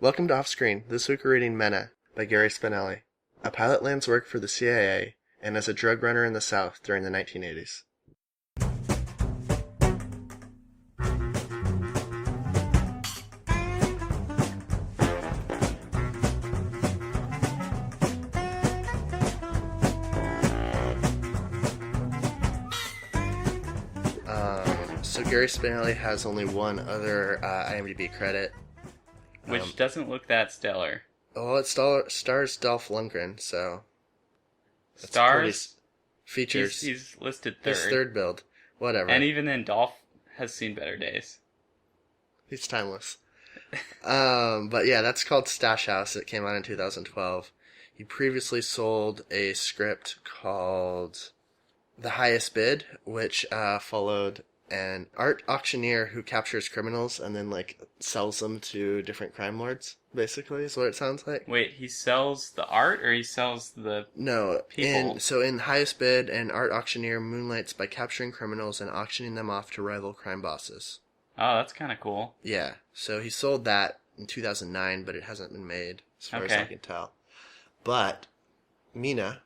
Welcome to Off Screen. This week we're reading Mena by Gary Spinelli. A pilot lands work for the CIA and as a drug runner in the South during the 1980s. So Gary Spinelli has only one other IMDb credit. Which doesn't look that stellar. Well, it stars Dolph Lundgren, so... Stars? Features. He's listed third. His third build. Whatever. And even then, Dolph has seen better days. He's timeless. But yeah, that's called Stash House. It came out in 2012. He previously sold a script called The Highest Bid, which followed an art auctioneer who captures criminals and then sells them to different crime lords, basically, is what it sounds like. Wait, he sells the art or he sells the people? In Highest Bid, an art auctioneer moonlights by capturing criminals and auctioning them off to rival crime bosses. Oh, that's kind of cool. Yeah, so he sold that in 2009, but it hasn't been made, as far as I can tell. But Mena.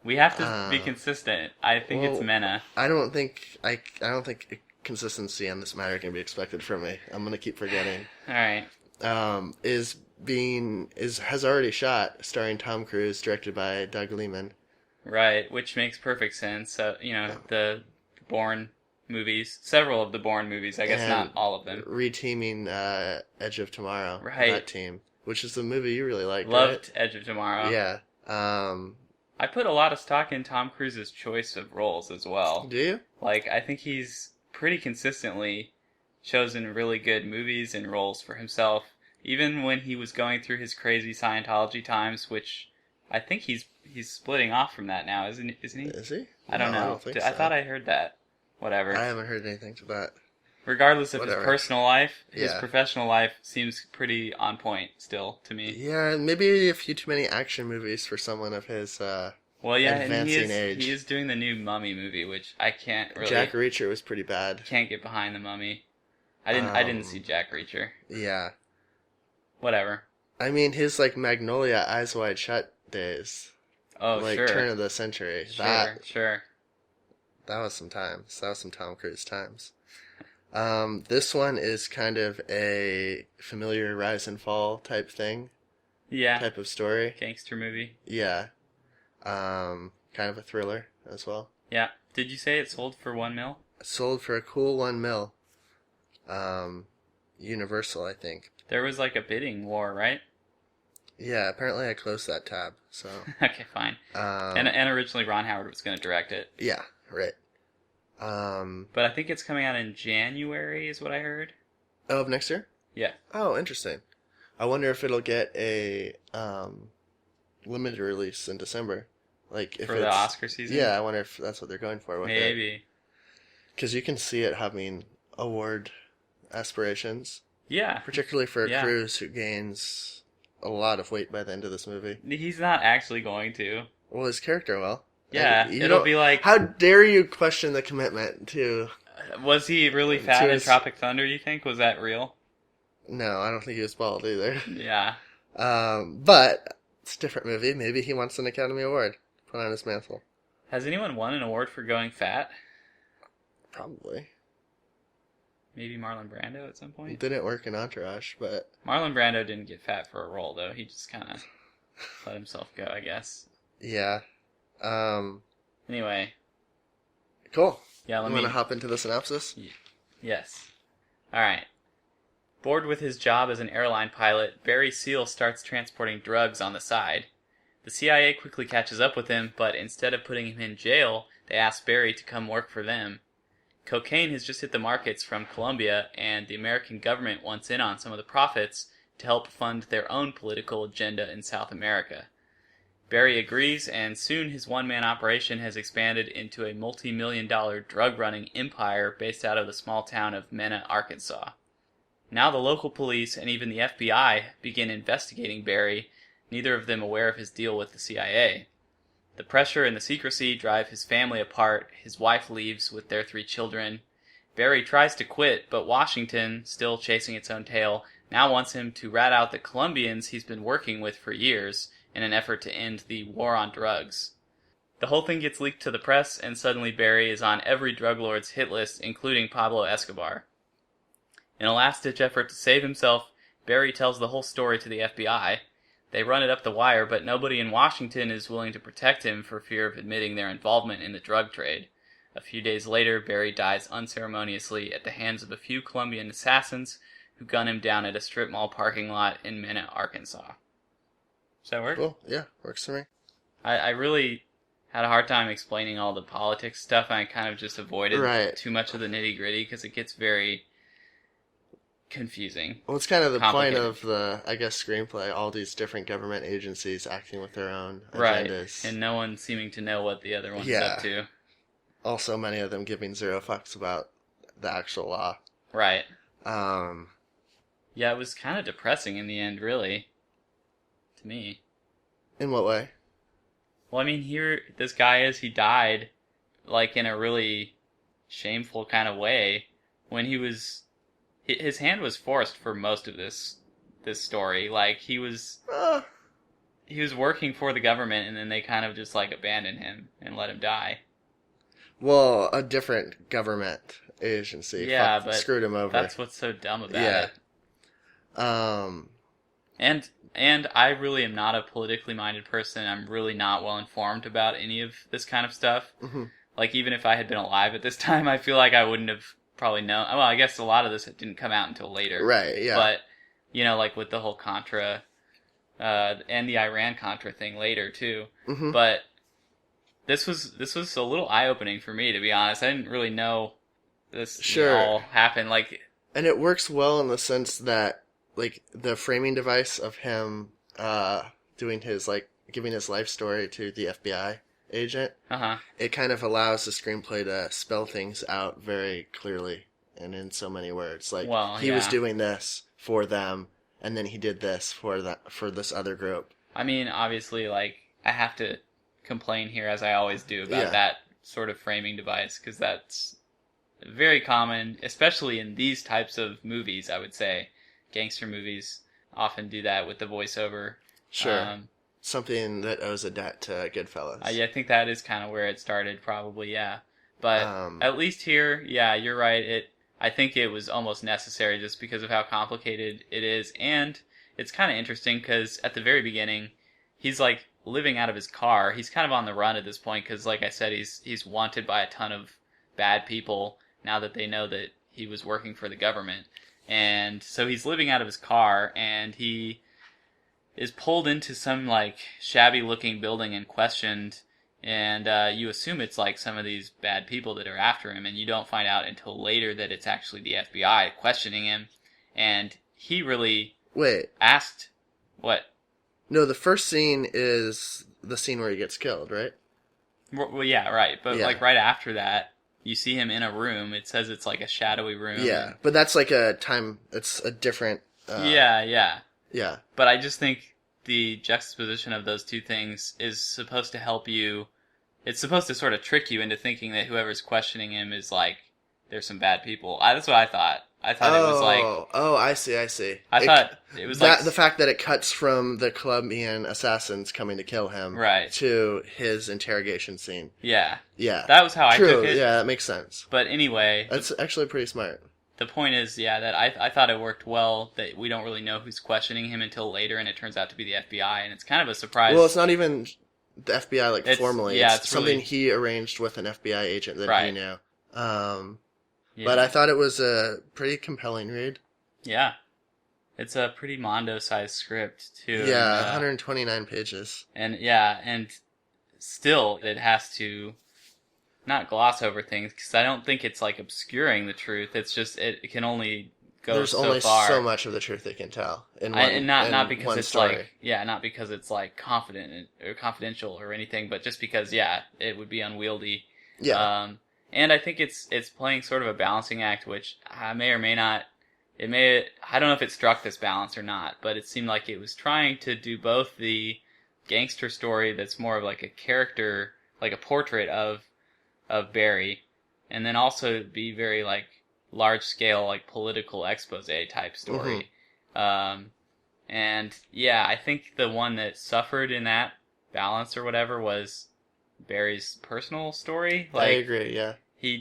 We have to be consistent. I think it's Mena. I don't think consistency on this matter can be expected from me. I'm gonna keep forgetting. All right. Has already shot, starring Tom Cruise, directed by Doug Liman. Right, which makes perfect sense. The Bourne movies, several of the Bourne movies. I guess not all of them. Reteaming Edge of Tomorrow. Right. That team, which is the movie you really liked. Loved right? Edge of Tomorrow. Yeah. I put a lot of stock in Tom Cruise's choice of roles as well. Do you? I think he's pretty consistently chosen really good movies and roles for himself. Even when he was going through his crazy Scientology times, which I think he's splitting off from that now, isn't he? Is he? I don't know. I don't think so. I thought I heard that. Whatever. I haven't heard anything to that. Regardless of his personal life, his Yeah. professional life seems pretty on point still to me. Yeah, maybe a few too many action movies for someone of his advancing age. He is doing the new Mummy movie, which I can't really... Jack Reacher was pretty bad. Can't get behind the Mummy. I didn't see Jack Reacher. Yeah. Whatever. I mean, his Magnolia Eyes Wide Shut days. Oh, sure. Turn of the century. Sure. That was some times. That was some Tom Cruise times. This one is kind of a familiar rise and fall type thing. Yeah. Type of story. Gangster movie. Yeah. Kind of a thriller as well. Yeah. Did you say it sold for $1 million? It sold for a cool $1 million. Universal, I think. There was a bidding war, right? Yeah, apparently I closed that tab, so... Okay, fine. And originally Ron Howard was going to direct it. Yeah, right. But I think it's coming out in January, is what I heard. Oh, of next year? Yeah. Oh, interesting. I wonder if it'll get a limited release in December. For the Oscar season? Yeah, I wonder if that's what they're going for with it. Maybe. Because you can see it having award aspirations. Yeah. Particularly for Cruise, who gains a lot of weight by the end of this movie. He's not actually going to. Well, his character will. Yeah, it'll be how dare you question the commitment to... Was he really fat in Tropic Thunder, you think? Was that real? No, I don't think he was bald either. Yeah. But it's a different movie. Maybe he wants an Academy Award put on his mantle. Has anyone won an award for going fat? Probably. Maybe Marlon Brando at some point? It didn't work in Entourage, but... Marlon Brando didn't get fat for a role, though. He just kind of let himself go, I guess. Yeah. Anyway. Cool. Yeah, want to hop into the synopsis? Yes. Alright. Bored with his job as an airline pilot, Barry Seal starts transporting drugs on the side. The CIA quickly catches up with him, but instead of putting him in jail, they ask Barry to come work for them. Cocaine has just hit the markets from Colombia, and the American government wants in on some of the profits to help fund their own political agenda in South America. Barry agrees, and soon his one-man operation has expanded into a multi-million-dollar drug-running empire based out of the small town of Mena, Arkansas. Now the local police and even the FBI begin investigating Barry, neither of them aware of his deal with the CIA. The pressure and the secrecy drive his family apart. His wife leaves with their 3 children. Barry tries to quit, but Washington, still chasing its own tail, now wants him to rat out the Colombians he's been working with for years in an effort to end the war on drugs. The whole thing gets leaked to the press, and suddenly Barry is on every drug lord's hit list, including Pablo Escobar. In a last-ditch effort to save himself, Barry tells the whole story to the FBI. They run it up the wire, but nobody in Washington is willing to protect him for fear of admitting their involvement in the drug trade. A few days later, Barry dies unceremoniously at the hands of a few Colombian assassins who gun him down at a strip mall parking lot in Mena, Arkansas. Does that work? Cool. Yeah, works for me. I really had a hard time explaining all the politics stuff, and I kind of just avoided too much of the nitty-gritty because it gets very confusing. Well, it's kind of the point of the, I guess, screenplay. All these different government agencies acting with their own agendas. Right, and no one seeming to know what the other one's up to. Also, many of them giving zero fucks about the actual law. Right. Yeah, it was kind of depressing in the end, really. To me. In what way? Well, I mean, here, this guy he died, like, in a really shameful kind of way. When his hand was forced for most of this story. Like, he was working for the government, and then they kind of just, like, abandoned him and let him die. Well, a different government agency but screwed him over. That's what's so dumb about it. And I really am not a politically minded person. I'm really not well informed about any of this kind of stuff. Mm-hmm. Like, even if I had been alive at this time, I feel like I wouldn't have probably known. Well, I guess a lot of this didn't come out until later. Right, yeah. But, you know, like with the whole Contra, and the Iran-Contra thing later, too. Mm-hmm. But this was a little eye-opening for me, to be honest. I didn't really know this all happened. Like, and it works well in the sense that, like, the framing device of him doing his, like, giving his life story to the FBI agent, it kind of allows the screenplay to spell things out very clearly and in so many words. Like, he was doing this for them, and then he did this for this other group. I mean, obviously, like, I have to complain here, as I always do, about that sort of framing device, because that's very common, especially in these types of movies, I would say. Gangster movies often do that with the voiceover. Sure. Something that owes a debt to Goodfellas. I think that is kind of where it started, probably, yeah. But at least here, yeah, you're right. I think it was almost necessary just because of how complicated it is. And it's kind of interesting because at the very beginning, he's like living out of his car. He's kind of on the run at this point because, like I said, he's wanted by a ton of bad people now that they know that he was working for the government. And so he's living out of his car, and he is pulled into some, like, shabby-looking building and questioned, and you assume it's, like, some of these bad people that are after him, and you don't find out until later that it's actually the FBI questioning him, and he really asked... What? No, the first scene is the scene where he gets killed, right? Well, yeah, right, but, like, right after that, you see him in a room. It says it's, like, a shadowy room. Yeah, but that's, like, it's a different... Yeah. Yeah. But I just think the juxtaposition of those two things is supposed to help you. It's supposed to sort of trick you into thinking that whoever's questioning him is like, there's some bad people. That's what I thought. I thought it was like... Oh, I see. I thought it was like... The fact that it cuts from the Colombian assassins coming to kill him to his interrogation scene. Yeah. Yeah. That was how I took it. Yeah, that makes sense. But anyway... That's actually pretty smart. The point is, that I thought it worked well, that we don't really know who's questioning him until later, and it turns out to be the FBI, and it's kind of a surprise. Well, it's not even the FBI, formally. Yeah, it's something he arranged with an FBI agent that he knew. But I thought it was a pretty compelling read. Yeah. It's a pretty Mondo-sized script, too. Yeah, 129 pages. And still, it has to... not gloss over things, because I don't think it's like obscuring the truth. It's just it can only go so far. There's only so much of the truth it can tell in one not because it's story. not because it's like confident or confidential or anything, but just because it would be unwieldy. Yeah. And I think it's playing sort of a balancing act, which I may or may not. I don't know if it struck this balance or not, but it seemed like it was trying to do both the gangster story that's more of like a character, like a portrait of Barry, and then also be very, like, large-scale, like, political expose type story. And, yeah, I think the one that suffered in that balance or whatever was Barry's personal story. Like, I agree, yeah. we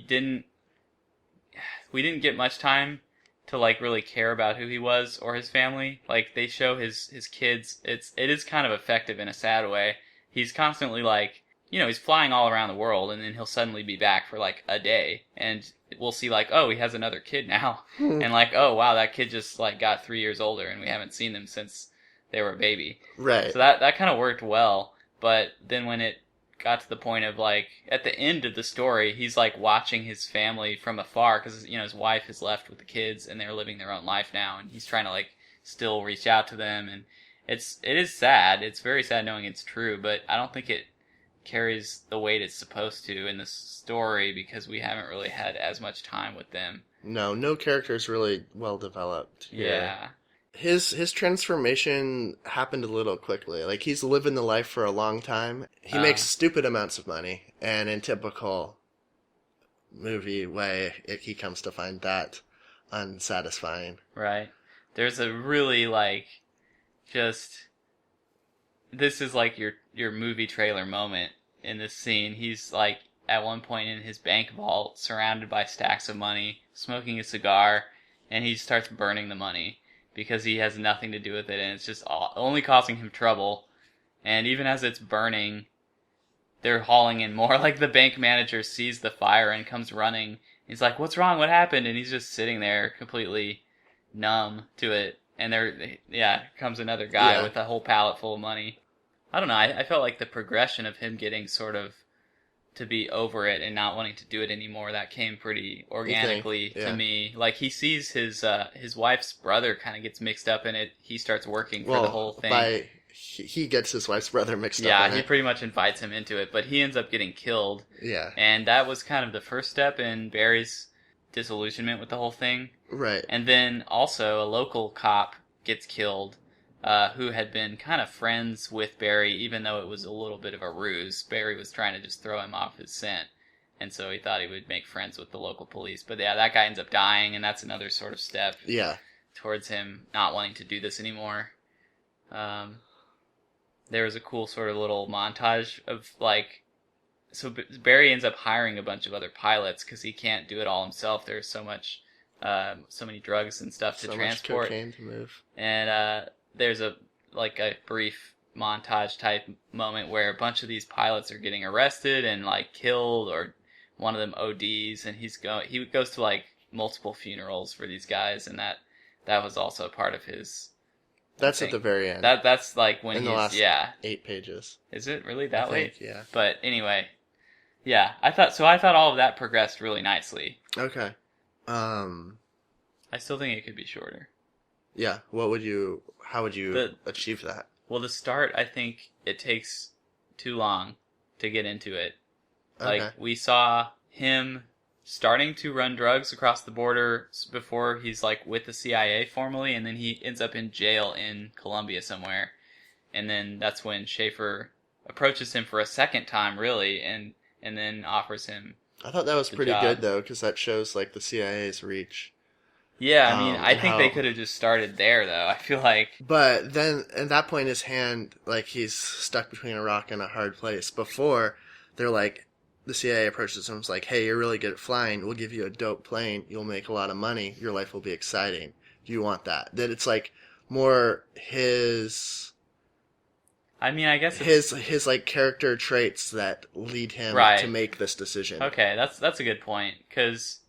didn't get much time to, like, really care about who he was or his family. Like, they show his kids. It is kind of effective in a sad way. He's constantly, like, he's flying all around the world, and then he'll suddenly be back for, like, a day, and we'll see, like, oh, he has another kid now. And, like, oh, wow, that kid just, like, got 3 years older, and we haven't seen them since they were a baby. Right. So that kind of worked well, but then when it got to the point of, like, at the end of the story, he's, like, watching his family from afar, because, his wife is left with the kids, and they're living their own life now, and he's trying to, like, still reach out to them, and it is sad. It's very sad knowing it's true, but I don't think it carries the weight it's supposed to in the story because we haven't really had as much time with them. No character's really well developed here. Yeah. His transformation happened a little quickly. Like, he's living the life for a long time. He makes stupid amounts of money, and in typical movie way, he comes to find that unsatisfying. Right. There's a really, like, this is like your movie trailer moment in this scene. He's, like, at one point in his bank vault, surrounded by stacks of money, smoking a cigar, and he starts burning the money because he has nothing to do with it, and it's just only causing him trouble. And even as it's burning, they're hauling in more. Like, the bank manager sees the fire and comes running. He's like, "What's wrong? What happened?" And he's just sitting there completely numb to it. And comes another guy with a whole pallet full of money. I don't know. I felt like the progression of him getting sort of to be over it and not wanting to do it anymore, that came pretty organically to me. Like, he sees his wife's brother kind of gets mixed up in it. He starts working for the whole thing. He gets his wife's brother mixed up in it. Yeah, he pretty much invites him into it, but he ends up getting killed. Yeah. And that was kind of the first step in Barry's disillusionment with the whole thing. Right. And then also a local cop gets killed who had been kind of friends with Barry, even though it was a little bit of a ruse. Barry was trying to just throw him off his scent, and so he thought he would make friends with the local police. But yeah, that guy ends up dying, and that's another sort of step towards him not wanting to do this anymore. There was a cool sort of little montage of, like, so Barry ends up hiring a bunch of other pilots because he can't do it all himself. There's so many drugs and stuff to transport. So much cocaine to move. And there's a brief montage type moment where a bunch of these pilots are getting arrested and, like, killed, or one of them ODs, and he goes to, like, multiple funerals for these guys, and that was also part of his. That's at the very end. That's like when in the last 8 pages. Is it really that late? Yeah. But anyway, yeah, I thought all of that progressed really nicely. Okay. I still think it could be shorter. Yeah. How would you achieve that? Well, the start, I think it takes too long to get into it. Like, we saw him starting to run drugs across the border before he's, like, with the CIA formally, and then he ends up in jail in Colombia somewhere. And then that's when Schaefer approaches him for a second time, really, and then offers him. I thought that was pretty good, though, because that shows, like, the CIA's reach. Yeah, I mean, I think they could have just started there, though. I feel like. But then, at that point, his hand, like, he's stuck between a rock and a hard place. Before, they're like, the CIA approaches him and is like, "Hey, you're really good at flying. We'll give you a dope plane. You'll make a lot of money. Your life will be exciting. Do you want that?" That it's, like, more his. I mean, I guess his like character traits that lead him to make this decision. Okay, that's a good point, because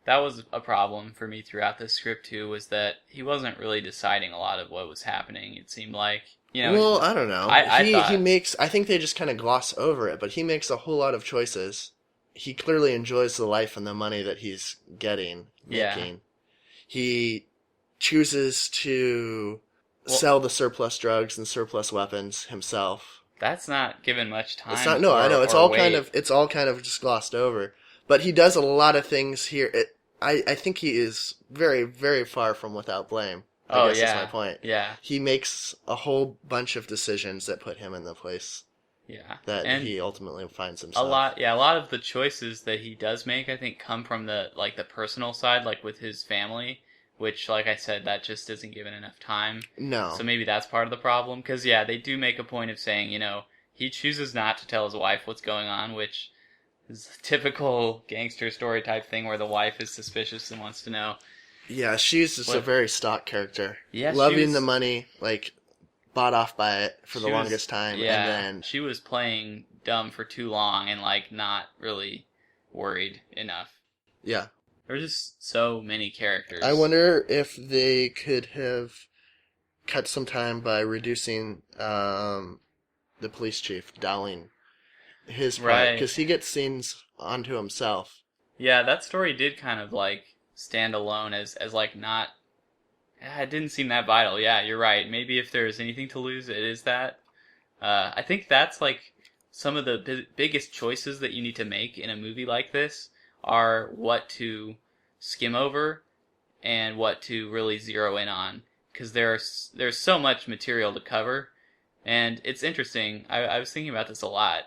that was a problem for me throughout the script too, was that he wasn't really deciding a lot of what was happening. It seemed like, Well, I don't know. He makes. I think they just kind of gloss over it, but he makes a whole lot of choices. He clearly enjoys the life and the money that he's making. He chooses to sell the surplus drugs and surplus weapons himself. That's not given much time. It's not. No, I know. It's all kind of just glossed over. But he does a lot of things here. I think he is very, very far from without blame. I guess that's my point. Yeah. He makes a whole bunch of decisions that put him in the place Yeah. that And he ultimately finds a himself. lot of the choices that he does make, I think, come from the personal side, like with his family, which, like I said, that just isn't given enough time. No. So maybe that's part of the problem. Because, yeah, they do make a point of saying, he chooses not to tell his wife what's going on, which is a typical gangster story type thing where the wife is suspicious and wants to know. Yeah, she's just a very stock character. Yeah, loving the money, like, bought off by it for the longest time. Yeah, and then she was playing dumb for too long and, like, not really worried enough. Yeah. There's just so many characters. I wonder if they could have cut some time by reducing the police chief, Dowling, his part. Because he gets scenes onto himself. Yeah, that story did kind of, like, stand alone as like, not... It didn't seem that vital. Yeah, you're right. Maybe if there's anything to lose, it is that. I think that's, like, some of the biggest choices that you need to make in a movie like this are what to skim over and what to really zero in on. Because there's so much material to cover. And it's interesting. I was thinking about this a lot.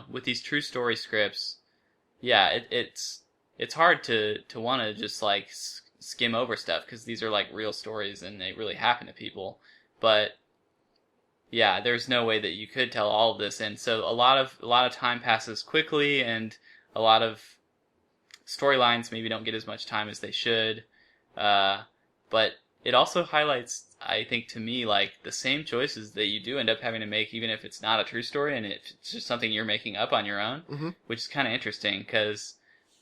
With these true story scripts, yeah, it's hard to want to just, like, skim over stuff because these are, like, real stories and they really happen to people. But yeah, there's no way that you could tell all of this, and so a lot of time passes quickly, and a lot of storylines maybe don't get as much time as they should. But it also highlights, I think, to me, like, the same choices that you do end up having to make, even if it's not a true story and it's just something you're making up on your own, which is kind of interesting because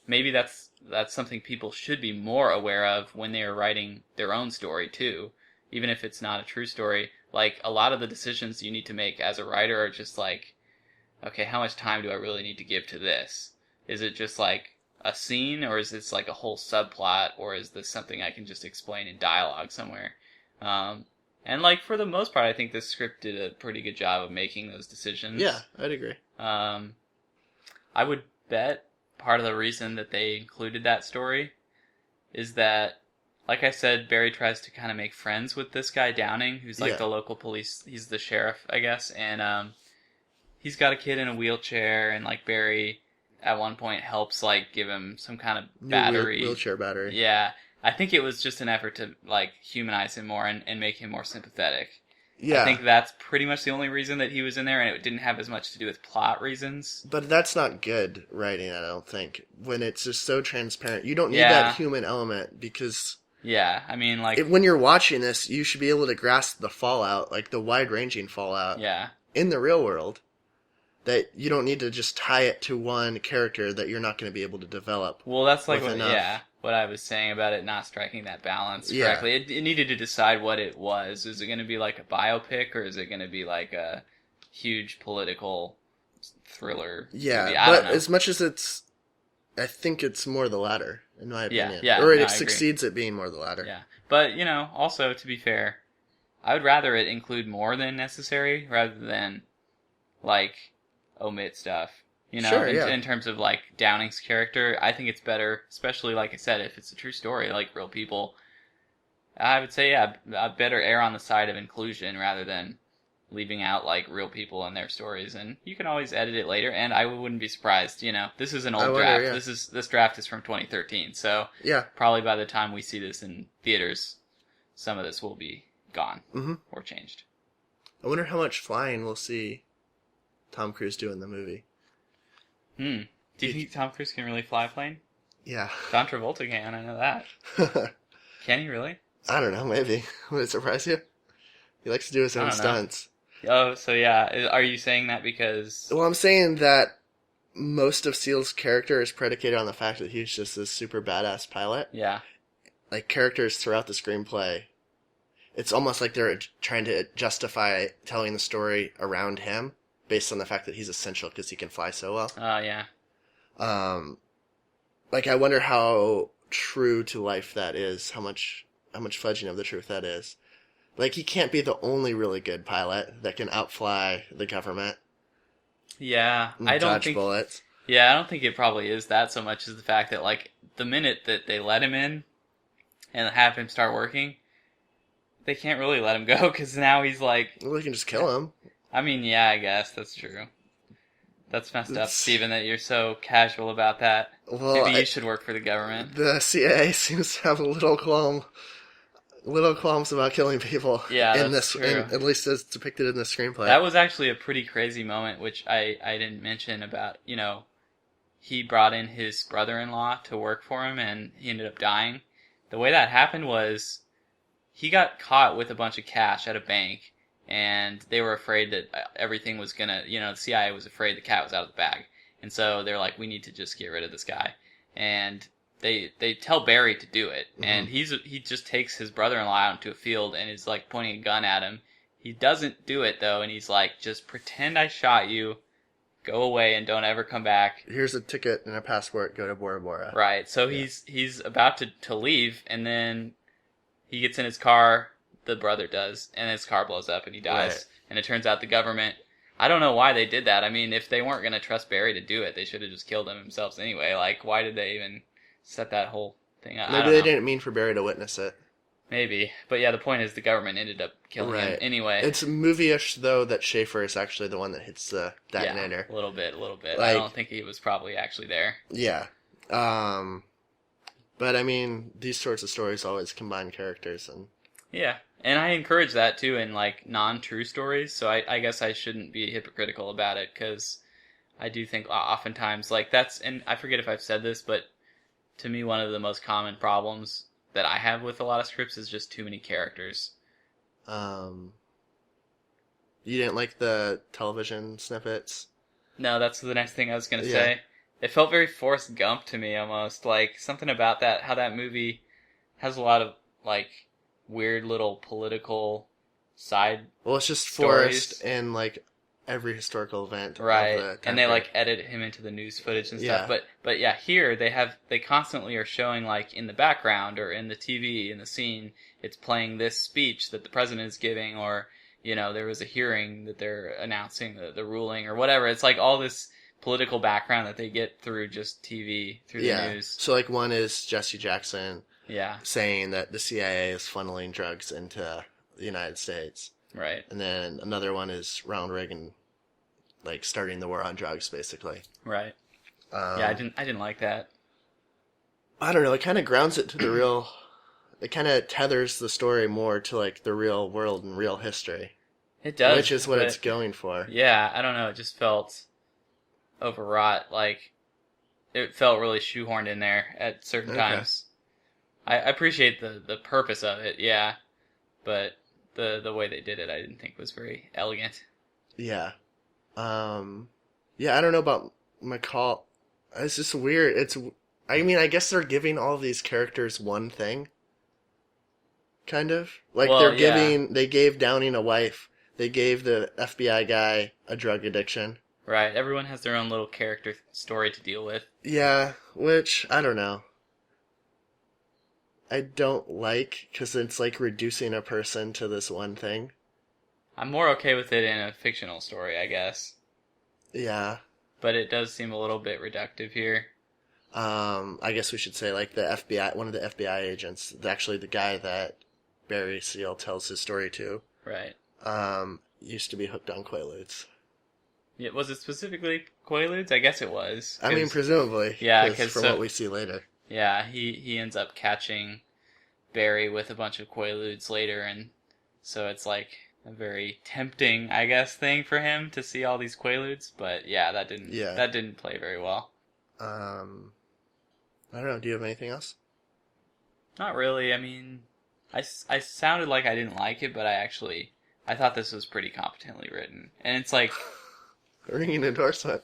maybe that's something people should be more aware of when they are writing their own story too, even if it's not a true story. Like, a lot of the decisions you need to make as a writer are just like, okay, how much time do I really need to give to this? Is it just like a scene, or is this like a whole subplot, or is this something I can just explain in dialogue somewhere? And, like, for the most part, I think this script did a pretty good job of making those decisions. Yeah, I'd agree. I would bet part of the reason that they included that story is that, like I said, Barry tries to kind of make friends with this guy Downing, who's like the local police. He's the sheriff, I guess, and he's got a kid in a wheelchair, and, like, Barry at one point helps, like, give him some kind of battery. Wheelchair battery. Yeah, I think it was just an effort to, like, humanize him more and make him more sympathetic. Yeah. I think that's pretty much the only reason that he was in there, and it didn't have as much to do with plot reasons. But that's not good writing, I don't think, when it's just so transparent. You don't need that human element, because... Yeah, I mean, like... when you're watching this, you should be able to grasp the fallout, like the wide-ranging fallout in the real world, that you don't need to just tie it to one character that you're not going to be able to develop. Well, that's like what I was saying about it not striking that balance correctly. It needed to decide what it was. Is it going to be like a biopic, or is it going to be like a huge political thriller movie? I don't know. As much as it's... I think it's more the latter, in my opinion. Or it succeeds at being more the latter. Yeah. But, also, to be fair, I would rather it include more than necessary rather than, like, omit stuff. In terms of, like, Downing's character, I think it's better, especially, like I said, if it's a true story, like real people. I would say, I'd better err on the side of inclusion rather than leaving out, like, real people and their stories. And you can always edit it later, and I wouldn't be surprised. This is an old draft. Yeah. This draft is from 2013, so probably by the time we see this in theaters, some of this will be gone or changed. I wonder how much flying we'll see Tom Cruise do in the movie. Do you think Tom Cruise can really fly a plane? Yeah. John Travolta can, I know that. Can he really? I don't know, maybe. Would it surprise you? He likes to do his own stunts. Oh, so yeah. Are you saying that because... Well, I'm saying that most of Seal's character is predicated on the fact that he's just this super badass pilot. Yeah. Like, characters throughout the screenplay, it's almost like they're trying to justify telling the story around him based on the fact that he's essential because he can fly so well. Oh, yeah. Like, I wonder how true to life that is, how much fudging of the truth that is. Like, he can't be the only really good pilot that can outfly the government. Yeah, I don't think... bullets. Yeah, I don't think it probably is that so much as the fact that, like, the minute that they let him in and have him start working, they can't really let him go, because now he's like... Well, they can just kill him. I mean, yeah, I guess, that's true. That's messed up, Steven, that you're so casual about that. Well, Maybe you should work for the government. The CIA seems to have little qualms about killing people. Yeah, in that's this, true. at least as depicted in the screenplay. That was actually a pretty crazy moment, which I didn't mention about, he brought in his brother-in-law to work for him, and he ended up dying. The way that happened was he got caught with a bunch of cash at a bank, and they were afraid that everything was gonna, the CIA was afraid the cat was out of the bag. And so they're like, we need to just get rid of this guy. And they tell Barry to do it. And he just takes his brother-in-law out into a field and is like pointing a gun at him. He doesn't do it though, and he's like, just pretend I shot you, go away and don't ever come back. Here's a ticket and a passport, go to Bora Bora. Right. So he's about to leave, and then he gets in his car, the brother does, and his car blows up and he dies. Right. And it turns out the government, I don't know why they did that. I mean, if they weren't going to trust Barry to do it, they should have just killed him themselves anyway. Like, why did they even set that whole thing up? Maybe they didn't mean for Barry to witness it. Maybe. But yeah, the point is the government ended up killing him anyway. It's movie-ish, though, that Schaefer is actually the one that hits the detonator. Yeah, a little bit. Like, I don't think he was probably actually there. Yeah. But, I mean, these sorts of stories always combine characters. Yeah. And I encourage that, too, in, like, non-true stories. So I guess I shouldn't be hypocritical about it, because I do think oftentimes, like, and I forget if I've said this, but to me, one of the most common problems that I have with a lot of scripts is just too many characters. You didn't like the television snippets? No, that's the next thing I was going to say. It felt very Forrest Gump to me, almost. Like, something about that, how that movie has a lot of, like, weird little political side Well, it's just stories. Forrest in, like, every historical event. Right, Of the time and they, period. like, edit him into the news footage and stuff. But yeah, here, they constantly are showing, like, in the background or in the TV, in the scene, it's playing this speech that the president is giving, or, there was a hearing that they're announcing the ruling, or whatever. It's, like, all this political background that they get through just TV, through the news. So, like, one is Jesse Jackson saying that the CIA is funneling drugs into the United States. Right. And then another one is Ronald Reagan, like, starting the war on drugs, basically. Right. Yeah, I didn't like that. I don't know, it kind of grounds it to the real... It kind of tethers the story more to, like, the real world and real history. It does. Which is what it's going for. Yeah, I don't know, it just felt overwrought. Like, it felt really shoehorned in there at certain times. I appreciate the purpose of it, yeah, but the way they did it I didn't think was very elegant. Yeah. Yeah, I don't know about McCall. It's just weird. I mean, I guess they're giving all these characters one thing. Kind of. Like, they gave Downing a wife. They gave the FBI guy a drug addiction. Right, everyone has their own little character story to deal with. Yeah, which, I don't know. I don't like, because it's like reducing a person to this one thing. I'm more okay with it in a fictional story, I guess. Yeah. But it does seem a little bit reductive here. I guess we should say, like, the FBI, one of the FBI agents, actually the guy that Barry Seal tells his story to. Right. Used to be hooked on Quaaludes. Yeah, was it specifically Quaaludes? I guess it was. I mean, presumably. Yeah, because from what we see later. Yeah, he ends up catching Barry with a bunch of Quaaludes later, and so it's like a very tempting, I guess, thing for him to see all these Quaaludes. But yeah, that didn't play very well. I don't know. Do you have anything else? Not really. I mean, I sounded like I didn't like it, but I thought this was pretty competently written, and it's like ringing endorsement.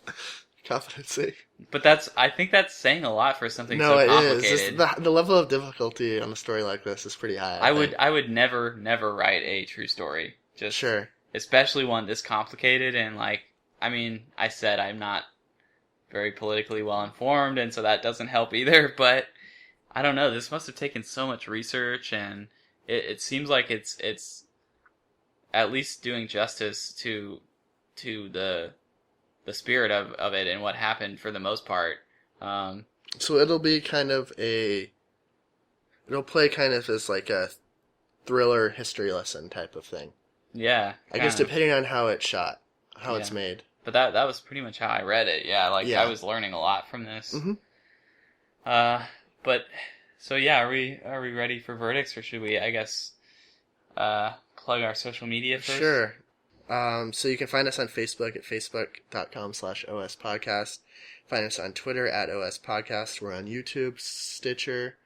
Competency. But I think that's saying a lot for something so complicated. No, it is. The level of difficulty on a story like this is pretty high. I would never write a true story. Just sure. Especially one this complicated, and like, I mean, I said I'm not very politically well informed, and so that doesn't help either, but I don't know, this must have taken so much research, and it seems like it's at least doing justice to the spirit of it and what happened for the most part. So it'll be it'll play kind of as like a thriller history lesson type of thing. Yeah. I guess depending on how it's shot, how it's made. But that was pretty much how I read it. Yeah, Yeah. I was learning a lot from this. Mm-hmm. But so yeah, are we ready for verdicts, or should we, I guess, plug our social media first? Sure. So you can find us on Facebook at facebook.com/OSPodcast. Find us on Twitter at OSPodcast. We're on YouTube, Stitcher,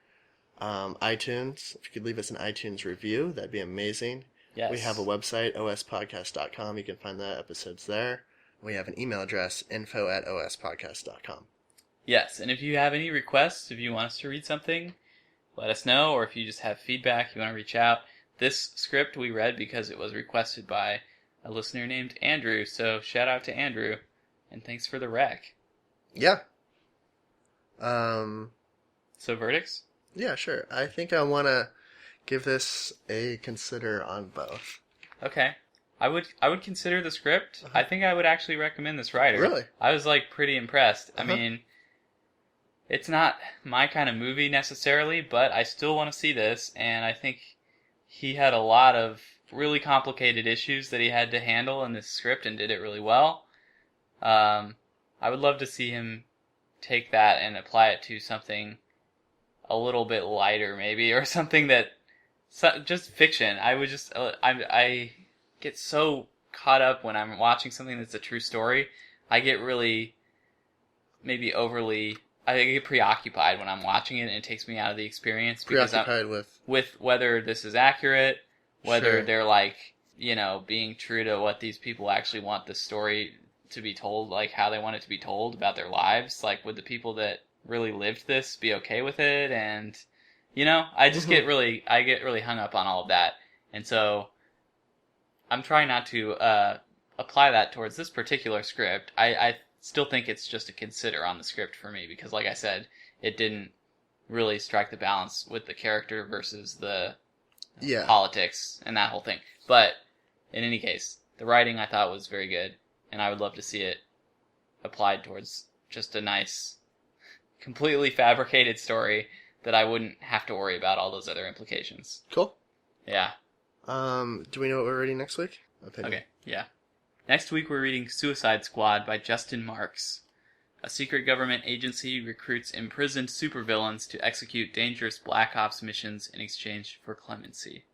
iTunes. If you could leave us an iTunes review, that'd be amazing. Yes. We have a website, OSPodcast.com. You can find the episodes there. We have an email address, info@OSPodcast.com. Yes, and if you have any requests, if you want us to read something, let us know, or if you just have feedback, you want to reach out. This script we read because it was requested by a listener named Andrew, so shout out to Andrew, and thanks for the rec. Yeah. So verdicts? Yeah, sure. I think I want to give this a consider on both. Okay. I would consider the script. I think I would actually recommend this writer. Really? I was pretty impressed. I mean, it's not my kind of movie necessarily, but I still want to see this, and I think he had a lot of really complicated issues that he had to handle in this script and did it really well. I would love to see him take that and apply it to something a little bit lighter, maybe, or something just fiction. I get so caught up when I'm watching something that's a true story. I get really, maybe overly, I get preoccupied when I'm watching it, and it takes me out of the experience. Preoccupied with whether this is accurate, whether Sure. they're being true to what these people actually want the story to be told, how they want it to be told about their lives. Would the people that really lived this be okay with it? And, I just get really hung up on all of that. And so I'm trying not to apply that towards this particular script. I still think it's just a consider on the script for me, because like I said, it didn't really strike the balance with the character versus the politics and that whole thing. But in any case, the writing I thought was very good, and I would love to see it applied towards just a nice, completely fabricated story that I wouldn't have to worry about all those other implications. Cool. Yeah. Do we know what we're reading next week? Okay, yeah. Next week we're reading Suicide Squad by Justin Marks. A secret government agency recruits imprisoned supervillains to execute dangerous Black Ops missions in exchange for clemency.